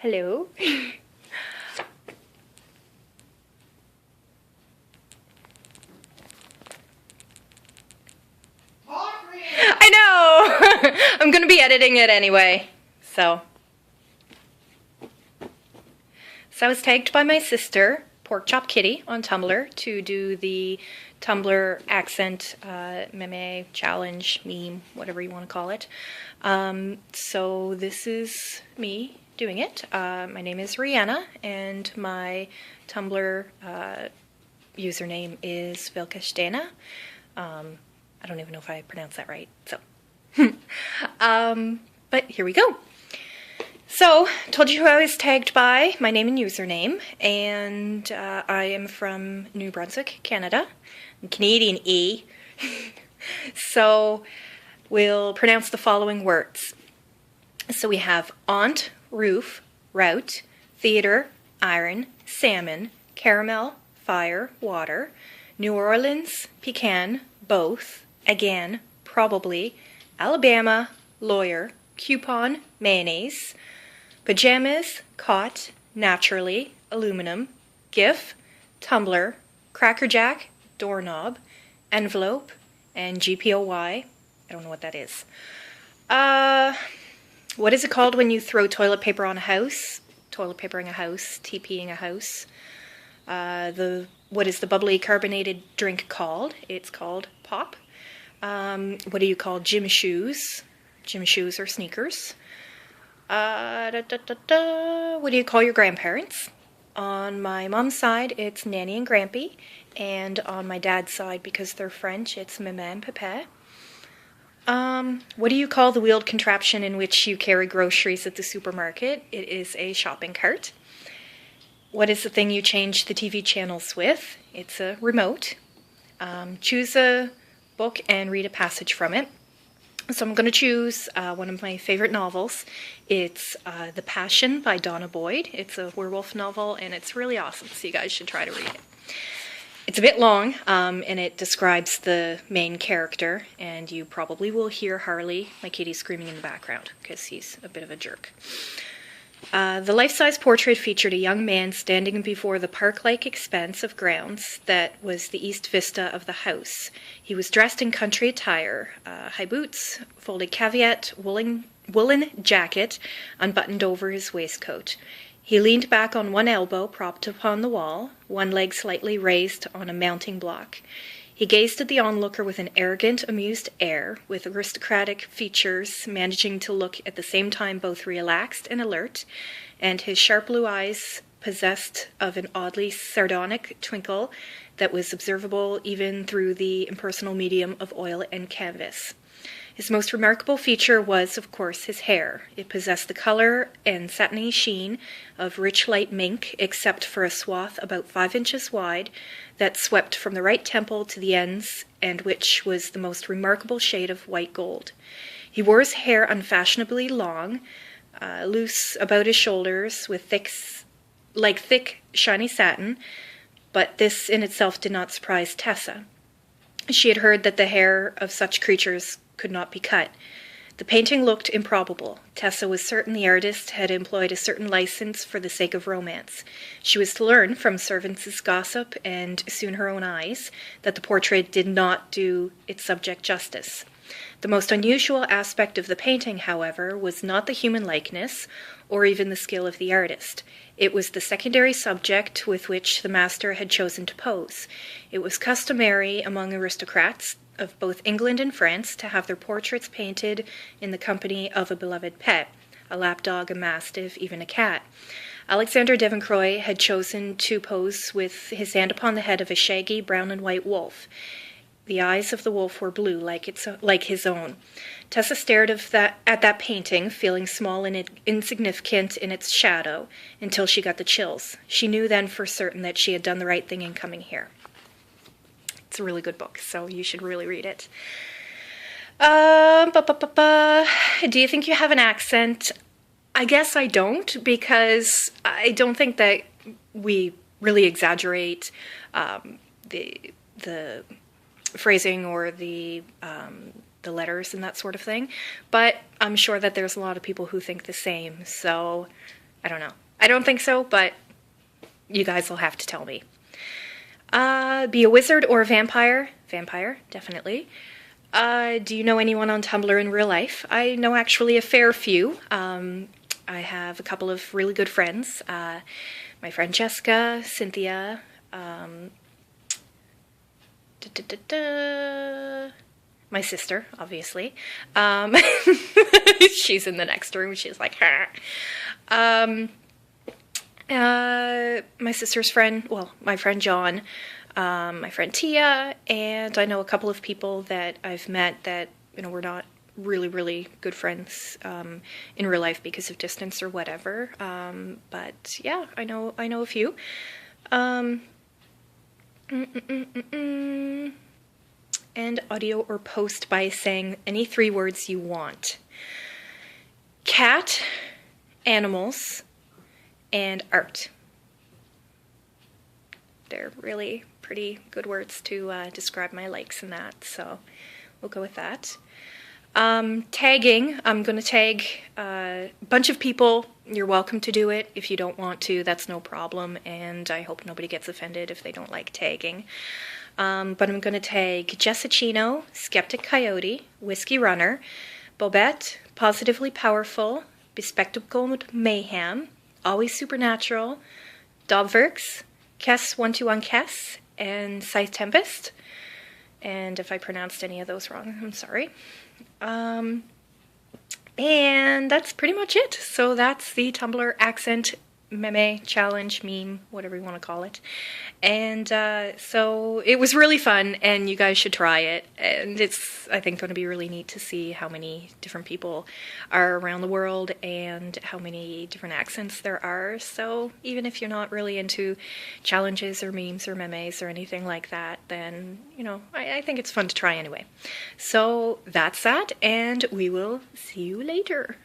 Hello. I know! I'm gonna be editing it anyway, so. So I was tagged by my sister, Pork Chop Kitty, on Tumblr to do the Tumblr accent meme challenge, meme, whatever you want to call it. So this is me doing it. My name is Rihanna, and my Tumblr username is Vilkashtena. I don't even know if I pronounced that right, so. But here we go. So, told you who I was tagged by, my name and username, and I am from New Brunswick, Canada. I'm Canadian E. So, we'll pronounce the following words. So we have aunt, roof, route, theater, iron, salmon, caramel, fire, water, New Orleans, pecan, both, again, probably, Alabama, lawyer, coupon, mayonnaise, pajamas, cot, naturally, aluminum, GIF, tumbler, crackerjack, doorknob, envelope, and GPOY. I don't know what that is. What is it called when you throw toilet paper on a house? Toilet papering a house, TPing a house. What is the bubbly carbonated drink called? It's called pop. What do you call gym shoes? Gym shoes or sneakers. What do you call your grandparents? On my mom's side, it's Nanny and Grampy. And on my dad's side, because they're French, it's Maman and Papa. What do you call the wheeled contraption in which you carry groceries at the supermarket? It is a shopping cart. What is the thing you change the TV channels with? It's a remote. Choose a book and read a passage from it. So I'm going to choose one of my favorite novels. It's The Passion by Donna Boyd. It's a werewolf novel, and it's really awesome, so you guys should try to read it. It's a bit long, and it describes the main character, and you probably will hear Harley, my kitty, screaming in the background, because he's a bit of a jerk. The life-size portrait featured a young man standing before the park-like expanse of grounds that was the east vista of the house. He was dressed in country attire, high boots, folded caveat, woolen jacket, unbuttoned over his waistcoat. He leaned back on one elbow, propped upon the wall, one leg slightly raised on a mounting block. He gazed at the onlooker with an arrogant, amused air, with aristocratic features, managing to look at the same time both relaxed and alert, and his sharp blue eyes possessed of an oddly sardonic twinkle that was observable even through the impersonal medium of oil and canvas. His most remarkable feature was, of course, his hair. It possessed the color and satiny sheen of rich light mink, except for a swath about 5 inches wide that swept from the right temple to the ends, and which was the most remarkable shade of white gold. He wore his hair unfashionably long, loose about his shoulders, with thick, shiny satin, but this in itself did not surprise Tessa. She had heard that the hair of such creatures could not be cut. The painting looked improbable. Tessa was certain the artist had employed a certain license for the sake of romance. She was to learn from servants' gossip, and soon her own eyes, that the portrait did not do its subject justice. The most unusual aspect of the painting, however, was not the human likeness, or even the skill of the artist. It was the secondary subject with which the master had chosen to pose. It was customary among aristocrats of both England and France to have their portraits painted in the company of a beloved pet, a lapdog, a mastiff, even a cat. Alexander Devancroix had chosen to pose with his hand upon the head of a shaggy brown and white wolf. The eyes of the wolf were blue, like his own. Tessa stared at that painting, feeling small and insignificant in its shadow, until she got the chills. She knew then for certain that she had done the right thing in coming here. It's a really good book, so you should really read it. Do you think you have an accent? I guess I don't, because I don't think that we really exaggerate the phrasing or the letters and that sort of thing. But I'm sure that there's a lot of people who think the same. So I don't know. I don't think so, but you guys will have to tell me. Be a wizard or a vampire? Vampire, definitely. Do you know anyone on Tumblr in real life? I know actually a fair few. I have a couple of really good friends. My friend Jessica, Cynthia, my sister, obviously. She's in the next room. She's like, my sister's friend, well, my friend John, my friend Tia, and I know a couple of people that I've met that, we're not really, really good friends in real life because of distance or whatever. But yeah, I know a few. And audio or post by saying any 3 words you want. Cat, animals, and art. They're really pretty good words to describe my likes and that, so we'll go with that. Tagging, I'm going to tag a bunch of people. You're welcome to do it. If you don't want to, that's no problem, and I hope nobody gets offended if they don't like tagging. But I'm going to tag Jessicino, Skeptic Coyote, Whiskey Runner, Bobette, Positively Powerful, Bespectacled Mayhem, Always Supernatural, Dobverks, Kess121 Kess, and Scythe Tempest. And if I pronounced any of those wrong, I'm sorry. And that's pretty much it. So that's the Tumblr accent meme challenge, meme, whatever you want to call it. And so it was really fun, and you guys should try it. And it's, I think, going to be really neat to see how many different people are around the world and how many different accents there are. So even if you're not really into challenges or memes or memes or anything like that, then, I think it's fun to try anyway. So that's that, and we will see you later.